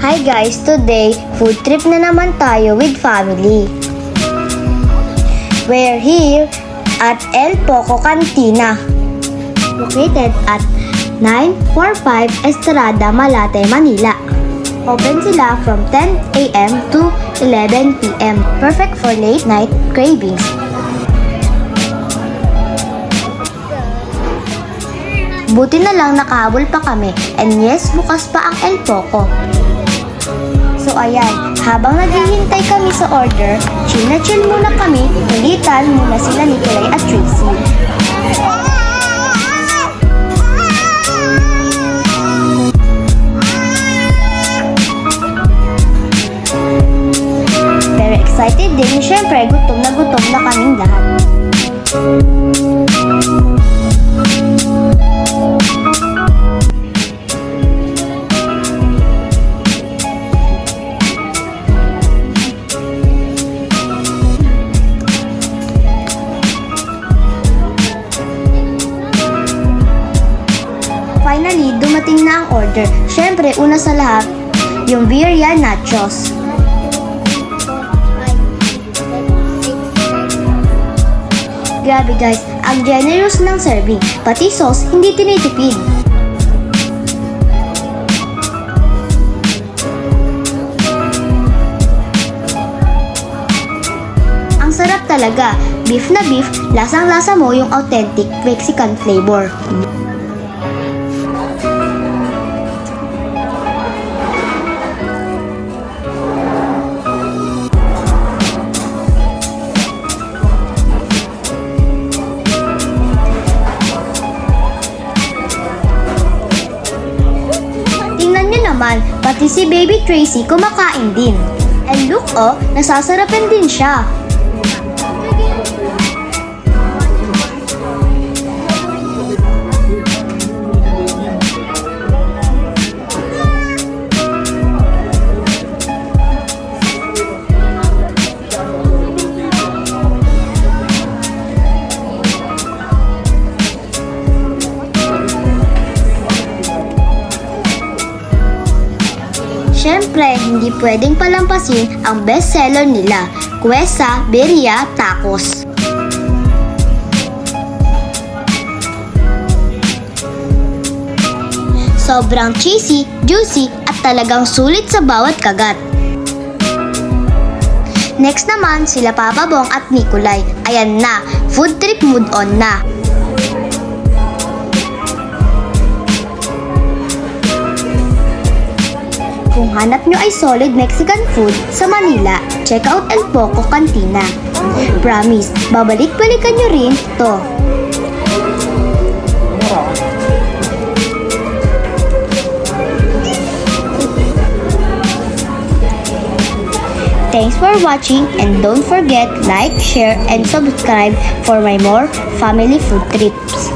Hi guys, today food trip na naman tayo with family. We're here at El Poco Cantina, located at 945 Estrada, Malate, Manila. Open sila from 10 a.m. to 11 p.m. Perfect for late night cravings. Buti na lang nakahabol pa kami, and yes, bukas pa ang El Poco. So ayan, habang naghihintay kami sa order, chill na chill muna kami, kulitan muna sila ni Kulay at Tracy. Pero excited din, syempre gutom na kaming lahat. Finally, dumating na ang order. Syempre, una sa lahat, yung birria nachos. Grabe guys, ang generous ng serving. Pati sauce, hindi tinitipid. Ang sarap talaga. Beef na beef, lasang-lasa mo yung authentic Mexican flavor. Naman, pati si Baby Tracy kumakain din. And look oh, nasasarapan din siya. Siyempre, hindi pwedeng palampasin ang bestseller nila, Quezza Birria Tacos. Sobrang cheesy, juicy, at talagang sulit sa bawat kagat. Next naman, sila Papa Bong at Nikolay. Ayan na, food trip mood on na. Kung hanap nyo ay solid Mexican food sa Manila, check out El Poco Cantina. Promise, babalik-balikan nyo rin to. Thanks for watching, and don't forget like, share, and subscribe for my more family food trips.